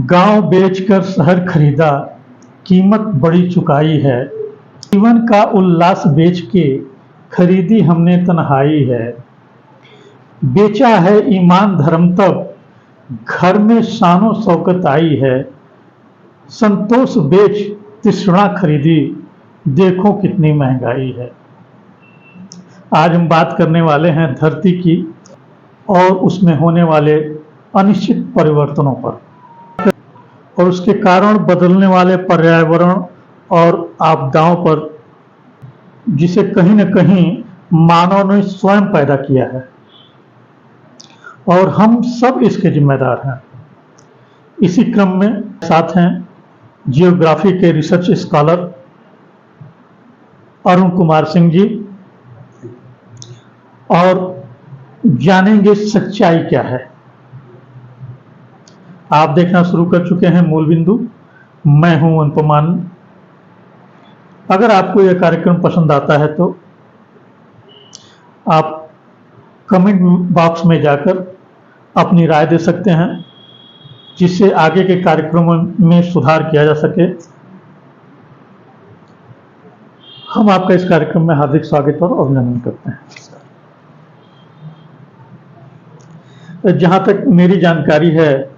गांव बेचकर शहर खरीदा, कीमत बड़ी चुकाई है। जीवन का उल्लास बेच के खरीदी हमने तन्हाई है। बेचा है ईमान धर्म तब घर में शानो शौकत आई है। संतोष बेच तृष्णा खरीदी, देखो कितनी महंगाई है। आज हम बात करने वाले हैं धरती की और उसमें होने वाले अनिश्चित परिवर्तनों पर और उसके कारण बदलने वाले पर्यावरण और आपदाओं पर, जिसे कहीं न कहीं मानव ने स्वयं पैदा किया है और हम सब इसके जिम्मेदार हैं। इसी क्रम में साथ हैं जियोग्राफी के रिसर्च स्कॉलर अरुण कुमार सिंह जी, और जानेंगे सच्चाई क्या है। आप देखना शुरू कर चुके हैं मूल बिंदु। मैं हूं अनुपमान। अगर आपको यह कार्यक्रम पसंद आता है तो आप कमेंट बॉक्स में जाकर अपनी राय दे सकते हैं, जिससे आगे के कार्यक्रमों में सुधार किया जा सके। हम आपका इस कार्यक्रम में हार्दिक स्वागत और अभिनंदन करते हैं। जहां तक मेरी जानकारी है,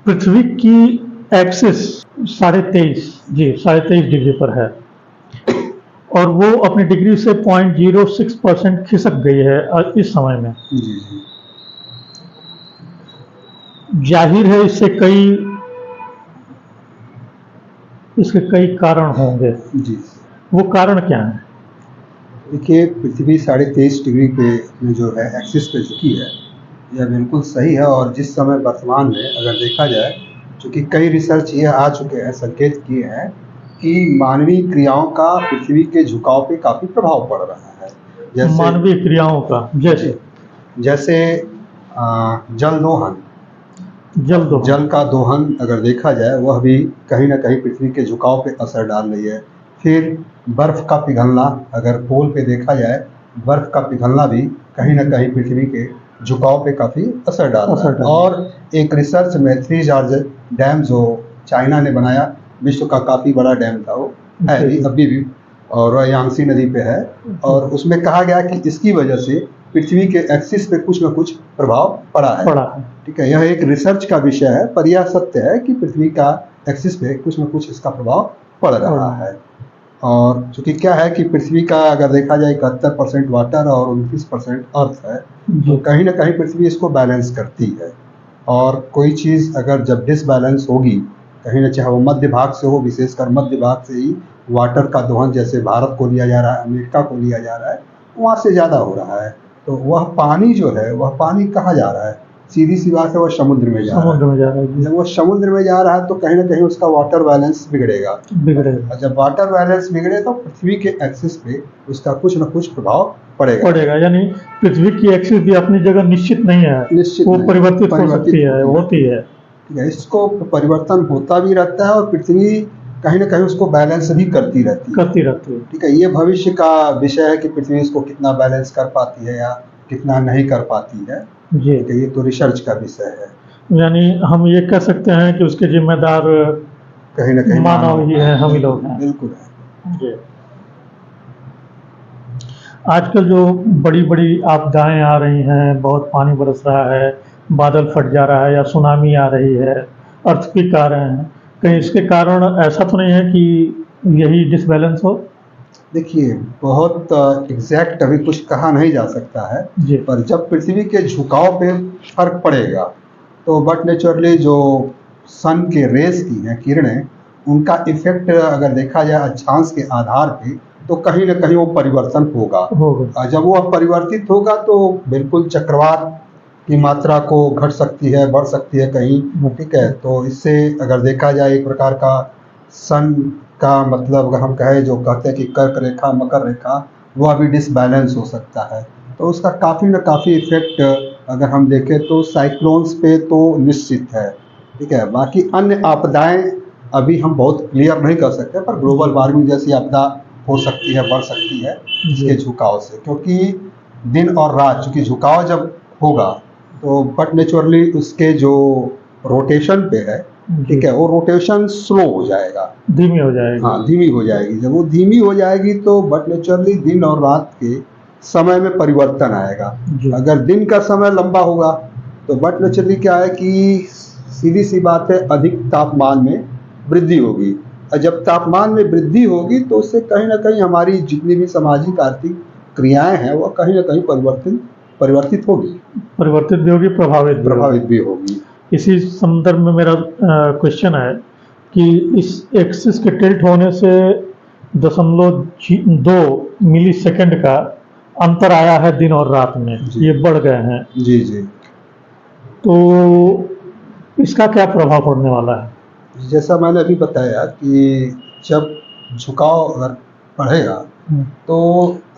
पृथ्वी की एक्सिस 23.5 डिग्री पर है और वो अपनी डिग्री से 0.06% खिसक गई है इस समय में। जाहिर है इसके कई कारण होंगे जी। वो कारण क्या है? देखिए, पृथ्वी 23.5 डिग्री पे जो है एक्सिस पे झुकी है, यह बिल्कुल सही है। और जिस समय वर्तमान में अगर देखा जाए, चूँकि कई रिसर्च ये आ चुके हैं, संकेत किए हैं कि मानवीय क्रियाओं का पृथ्वी के झुकाव पे काफ़ी प्रभाव पड़ रहा है। जैसे मानवीय क्रियाओं का जैसे जल का दोहन अगर देखा जाए, वह भी कहीं ना कहीं पृथ्वी के झुकाव पे असर डाल रही है। फिर बर्फ़ का पिघलना, अगर पोल पे देखा जाए, बर्फ़ का पिघलना भी कहीं ना कहीं पृथ्वी के झुकाव पे काफ़ी असर डाल रहा है। और एक रिसर्च में 3 जॉर्ज डैम जो चाइना ने बनाया, विश्व का काफ़ी बड़ा डैम था, वो है अभी भी, और वह यांगसी नदी पे है। और उसमें कहा गया कि इसकी वजह से पृथ्वी के एक्सिस पे कुछ न कुछ प्रभाव पड़ा है। ठीक है, यह एक रिसर्च का विषय है, पर यह सत्य है कि पृथ्वी का एक्सिस पे कुछ न कुछ इसका प्रभाव पड़ रहा है। और चूँकि क्या है कि पृथ्वी का अगर देखा जाए 71% वाटर और 29% अर्थ है, तो कहीं ना कहीं पृथ्वी इसको बैलेंस करती है। और कोई चीज़ अगर जब डिसबैलेंस होगी, कहीं ना चाहे वो मध्य भाग से हो, विशेषकर मध्य भाग से ही वाटर का दोहन, जैसे भारत को लिया जा रहा है, अमेरिका को लिया जा रहा है, वहाँ से ज़्यादा हो रहा है, तो वह पानी जो है, वह पानी कहाँ जा रहा है? सीधी सी बात है, वह समुद्र में जा रहा है। जब वो समुद्र में जा रहा है तो कहीं ना कहीं उसका वाटर बैलेंस बिगड़ेगा। और जब वाटर बैलेंस बिगड़े तो पृथ्वी के एक्सिस पे उसका कुछ न कुछ प्रभाव पड़ेगा। यानी पृथ्वी की एक्सिस भी अपनी जगह निश्चित नहीं है, वो परिवर्तित हो सकती है, होती है। इसको परिवर्तन होता भी रहता है और पृथ्वी कहीं ना कहीं उसको बैलेंस भी करती रहती है। ठीक है, ये भविष्य का विषय है कि पृथ्वी इसको कितना बैलेंस कर पाती है या कितना नहीं कर पाती है। जी, ये तो रिसर्च का विषय है। यानी हम ये कह सकते हैं कि उसके जिम्मेदार कहीं ना कहीं मानव ही है, हम ही लोग हैं। बिल्कुल है जी। आजकल जो बड़ी बड़ी आपदाएं आ रही हैं, बहुत पानी बरस रहा है, बादल फट जा रहा है या सुनामी आ रही है, अर्थक्वेक आ रहे हैं, कहीं इसके कारण ऐसा तो नहीं है कि यही डिसबैलेंस हो? देखिए, बहुत एग्जैक्ट अभी कुछ कहा नहीं जा सकता है, पर जब पृथ्वी के झुकाव पे फर्क पड़ेगा तो बट नेचुरली जो सन के रेस की हैं किरणें, उनका इफेक्ट अगर देखा जाए अक्षांश के आधार पे, तो कहीं ना कहीं वो परिवर्तन होगा। जब वो परिवर्तित होगा तो बिल्कुल चक्रवात की मात्रा को घट सकती है, बढ़ सकती है कहीं। ठीक है, तो इससे अगर देखा जाए एक प्रकार का सन का मतलब अगर हम कहें, जो कहते हैं कि कर्क रेखा मकर रेखा, वह भी डिसबैलेंस हो सकता है। तो उसका काफ़ी न काफ़ी इफेक्ट अगर हम देखें तो साइक्लोन्स पे तो निश्चित है। ठीक है, बाकी अन्य आपदाएं अभी हम बहुत क्लियर नहीं कर सकते, पर ग्लोबल वार्मिंग जैसी आपदा हो सकती है, बढ़ सकती है इसके झुकाव से, क्योंकि दिन और रात, चूँकि झुकाव जब होगा तो बट नेचुरली उसके जो रोटेशन पे है, ठीक है, वो रोटेशन स्लो हो जाएगा, धीमी हो जाएगी। हाँ धीमी हो जाएगी। जब वो धीमी हो जाएगी तो बट नेचुरली दिन और रात के समय में परिवर्तन आएगा। जी। अगर दिन का समय लंबा होगा तो बट नेचुरली क्या है कि सीधी सी बात है, अधिक तापमान में वृद्धि होगी, और जब तापमान में वृद्धि होगी तो उससे कहीं ना कहीं हमारी जितनी भी सामाजिक आर्थिक क्रियाएं हैं वो कहीं ना कहीं परिवर्तित होगी, परिवर्तित भी होगी, प्रभावित भी होगी। इसी संदर्भ में मेरा क्वेश्चन है कि इस एक्सिस के टिल्ट होने से 0.2 मिली सेकेंड का अंतर आया है दिन और रात में, ये बढ़ गए हैं। जी जी। तो इसका क्या प्रभाव पड़ने वाला है? जैसा मैंने अभी बताया कि जब झुकाव अगर बढ़ेगा तो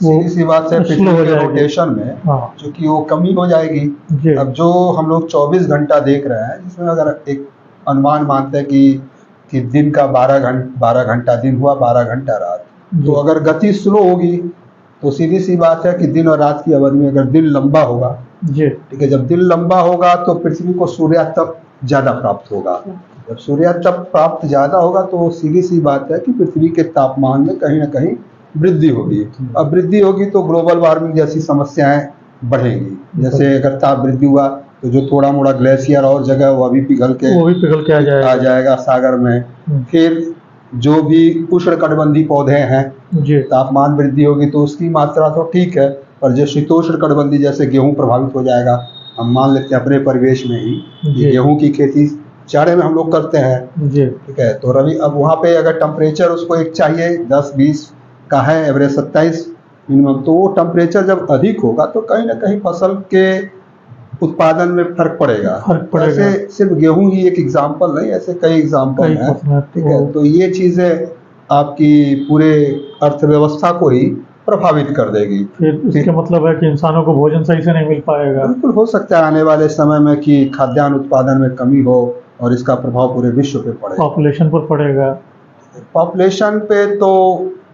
सीधी सी बात है पृथ्वी के रोटेशन में चूंकि वो कमी हो जाएगी। अब जो हम लोग 24 घंटा देख रहे हैं, जिसमें अगर एक अनुमान मानते हैं कि दिन का 12 घंटा दिन हुआ, 12 घंटा रात, तो अगर गति स्लो होगी तो सीधी सी बात है कि दिन और रात की अवधि में अगर दिन लंबा होगा, ठीक है, जब दिन लंबा होगा तो पृथ्वी को सूर्यास्त ज्यादा प्राप्त होगा। जब सूर्यास्त प्राप्त ज्यादा होगा तो सीधी सी बात है कि पृथ्वी के तापमान में कहीं ना कहीं वृद्धि होगी। अब वृद्धि होगी तो ग्लोबल वार्मिंग जैसी समस्याएं बढ़ेंगी। जैसे अगर ताप वृद्धि हुआ तो जो थोड़ा मोड़ा ग्लेशियर और जगह वो भी पिघल के आ जाएगा सागर में। फिर जो भी उष्णकटिबंधीय पौधे हैं, तापमान वृद्धि होगी तो उसकी मात्रा तो ठीक है, पर जो शीतोष्ण कटिबंधीय जैसे गेहूं प्रभावित हो जाएगा। हम मान लेते हैं अपने परिवेश में ही गेहूं की खेती जाड़े में हम लोग करते हैं, ठीक है, तो रवि अब वहाँ पे अगर टेम्परेचर उसको एक चाहिए 10-20 का है, एवरेज 27 मिनिमम, तो वो टेम्परेचर जब अधिक होगा तो कहीं ना कहीं फसल के उत्पादन में फर्क पड़ेगा। ऐसे सिर्फ गेहूं ही एक एग्जाम्पल नहीं, ऐसे कई एग्जाम्पल हैं, ठीक है। तो ये चीजें आपकी पूरे अर्थव्यवस्था को ही प्रभावित कर देगी। फिर इसका मतलब है कि इंसानों को भोजन सही से नहीं मिल पाएगा। बिल्कुल हो सकता है आने वाले समय में कि खाद्यान्न उत्पादन में कमी हो और इसका प्रभाव पूरे विश्व पे पड़े, पॉपुलेशन पर पड़ेगा। पॉपुलेशन पे तो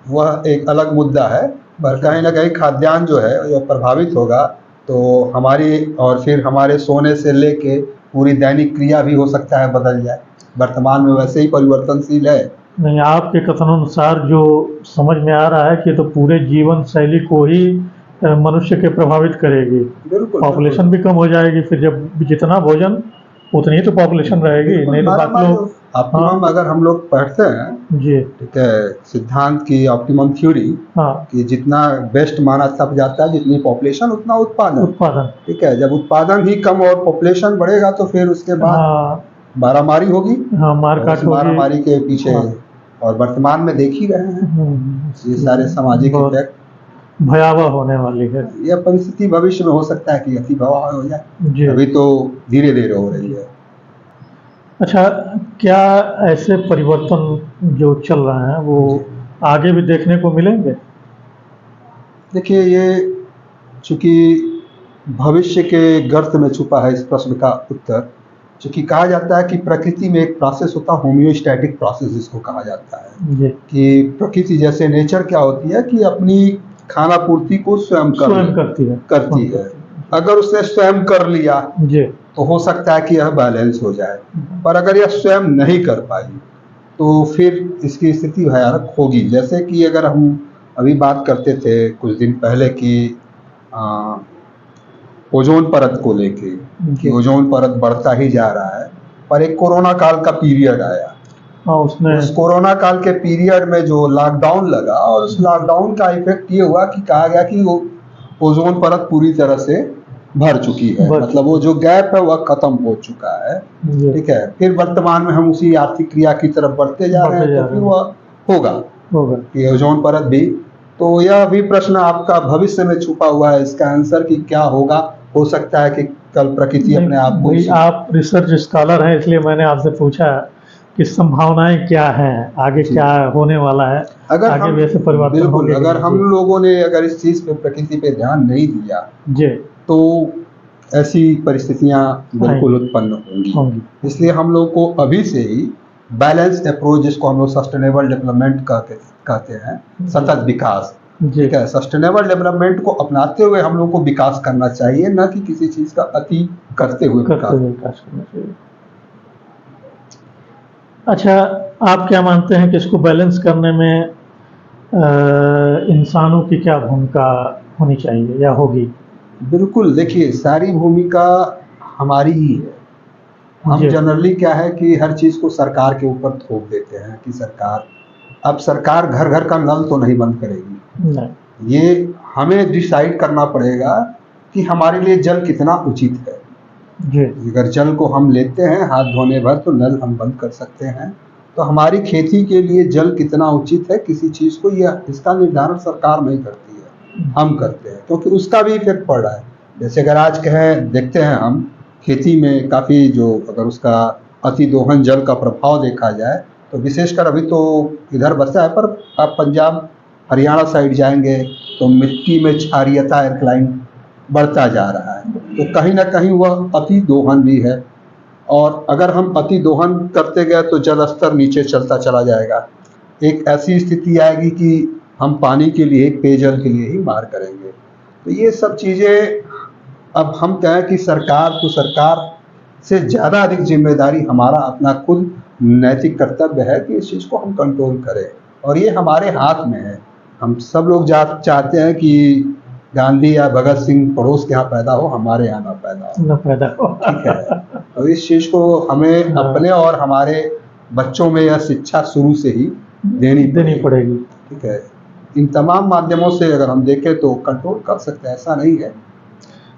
वह एक अलग मुद्दा है, पर कहीं ना कहीं खाद्यान्न जो है जो प्रभावित होगा तो हमारी और फिर हमारे सोने से लेके पूरी दैनिक क्रिया भी हो सकता है बदल जाए। वर्तमान में वैसे ही परिवर्तनशील है। नहीं, आपके कथनानुसार जो समझ में आ रहा है कि तो पूरे जीवन शैली को ही मनुष्य के प्रभावित करेगी। बिल्कुल, पॉपुलेशन भी कम हो जाएगी। फिर जब जितना भोजन उतनी ही तो पॉपुलेशन रहेगी, नहीं तो बाकी लोग ऑप्टिमम अगर हम लोग पढ़ते हैं जी, ठीक है, सिद्धांत की ऑप्टिमम थ्योरी कि जितना बेस्ट माना तब जाता है, जितनी पॉपुलेशन उतना उत्पादन, ठीक है। जब उत्पादन ही कम और पॉपुलेशन बढ़ेगा तो फिर उसके बाद मारामारी होगी, मारामारी के पीछे और वर्तमान में देख ही रहे हैं ये सारे सामाजिक इफेक्ट भयावह होने वाली है। यह परिस्थिति भविष्य में हो सकता है कि अति भयावह हो जाए, अभी तो धीरे धीरे हो रही है। अच्छा, क्या ऐसे परिवर्तन जो चल रहे हैं वो आगे भी देखने को मिलेंगे? देखिए, ये चूंकि भविष्य के गर्त में छुपा है इस प्रश्न का उत्तर। चूंकि कहा जाता है कि प्रकृति में एक प्रोसेस होता है, होम्योस्टैटिक प्रोसेस जिसको कहा जाता है, कि प्रकृति जैसे नेचर क्या होती है कि अपनी खाना पूर्ति को स्वयं करती है। अगर उसने स्वयं कर लिया तो हो सकता है कि यह बैलेंस हो जाए, पर अगर यह स्वयं नहीं कर पाई तो फिर इसकी स्थिति भयानक होगी। जैसे कि अगर हम अभी बात करते थे कुछ दिन पहले कि ओजोन परत को लेके कि ओजोन परत बढ़ता ही जा रहा है, पर एक कोरोना काल का पीरियड आया। उस कोरोना काल के पीरियड में जो लॉकडाउन लगा और उस लॉकडाउन का इफेक्ट ये हुआ कि कहा गया कि वो ओजोन परत पूरी तरह से भर चुकी है, मतलब वो जो गैप है वह खत्म हो चुका है, ठीक है। फिर वर्तमान में हम उसी आर्थिक क्रिया की तरफ बढ़ते जा रहे हैं, तो फिर वह होगा कि ओजोन परत भी। तो यह भी प्रश्न आपका भविष्य में छुपा हुआ है, इसका आंसर कि क्या होगा। हो सकता है कि कल प्रकृति अपने आप को, आप रिसर्च स्कॉलर हैं इसलिए मैंने आपसे पूछा कि संभावनाएं क्या हैं, आगे क्या होने वाला है, अगर आगे वैसे परिवर्तन बिल्कुल अगर हम लोगों ने अगर इस चीज पे, प्रकृति पे ध्यान नहीं दिया तो ऐसी परिस्थितियां बिल्कुल उत्पन्न होंगी। इसलिए हम लोग को अभी से ही बैलेंस्ड अप्रोच, जिसको हम लोग सस्टेनेबल डेवलपमेंट कहते हैं, सतत विकास, ठीक है, सस्टेनेबल डेवलपमेंट को अपनाते हुए हम लोग को विकास करना चाहिए, न कि किसी चीज का अति करते हुए विकास करना चाहिए। अच्छा, आप क्या मानते हैं कि इसको बैलेंस करने में इंसानों की क्या भूमिका होनी चाहिए या होगी? बिल्कुल, देखिए सारी भूमिका हमारी ही है। हम जी। जनरली क्या है कि हर चीज़ को सरकार के ऊपर थोप देते हैं कि सरकार, अब सरकार घर-घर का नल तो नहीं बंद करेगी। नहीं। ये हमें डिसाइड करना पड़ेगा कि हमारे लिए जल कितना उचित है। जी। अगर जल को हम लेते हैं हाथ धोने भर तो नल हम बंद कर सकते हैं। तो हमारी खेती के लिए जल कितना उचित है किसी चीज़ को, यह इसका निर्धारण सरकार नहीं करती है, हम करते हैं, क्योंकि उसका भी इफ़ेक्ट पड़ रहा है। जैसे अगर आज कहें देखते हैं हम खेती में काफ़ी जो अगर उसका अतिदोहन जल का प्रभाव देखा जाए तो विशेषकर अभी तो इधर बसा है, पर आप पंजाब हरियाणा साइड जाएंगे तो मिट्टी में क्षारीयता एल्कलाइन बढ़ता जा रहा है। तो कहीं ना कहीं वह अति दोहन भी है, और अगर हम अति दोहन करते गए तो जल स्तर नीचे चलता चला जाएगा। एक ऐसी स्थिति आएगी कि हम पानी के लिए, पेयजल के लिए ही मार करेंगे। तो ये सब चीज़ें, अब हम कहें कि सरकार, तो सरकार से ज़्यादा अधिक जिम्मेदारी हमारा अपना खुद नैतिक कर्तव्य है कि इस चीज़ को हम कंट्रोल करें, और ये हमारे हाथ में है। हम सब लोग चाहते हैं कि गांधी या भगत सिंह पड़ोस के यहाँ पैदा हो, हमारे यहाँ ना पैदा हो। न पैदा हो। ठीक है, तो इस चीज़ को हमें अपने और हमारे बच्चों में यह शिक्षा शुरू से ही देनी पड़ेगी। ठीक है, इन तमाम माध्यमों से अगर हम देखें तो कंट्रोल कर सकते हैं, ऐसा नहीं है।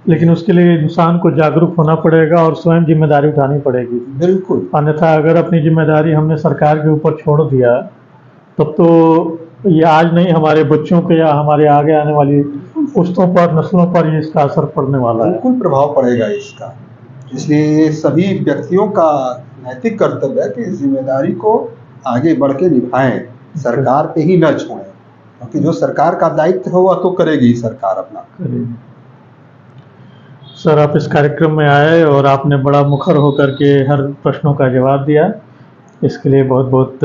लेकिन उसके लिए इंसान को जागरूक होना पड़ेगा और स्वयं जिम्मेदारी उठानी पड़ेगी। बिल्कुल। अन्यथा अगर अपनी जिम्मेदारी हमने सरकार के ऊपर छोड़ दिया तब तो ये आज नहीं, हमारे बच्चों पे या हमारे आगे आने वाली पुश्तों पर, नस्लों पर ये इसका असर पड़ने वाला है। बिल्कुल प्रभाव पड़ेगा इसका। इसलिए ये सभी व्यक्तियों का नैतिक कर्तव्य है कि इस जिम्मेदारी को आगे बढ़ के निभाएं, सरकार पे ही न छोड़ें, क्योंकि जो सरकार का दायित्व है वह तो करेगी ही सरकार अपना। सर, आप इस कार्यक्रम में आए और आपने बड़ा मुखर होकर के हर प्रश्नों का जवाब दिया, इसके लिए बहुत बहुत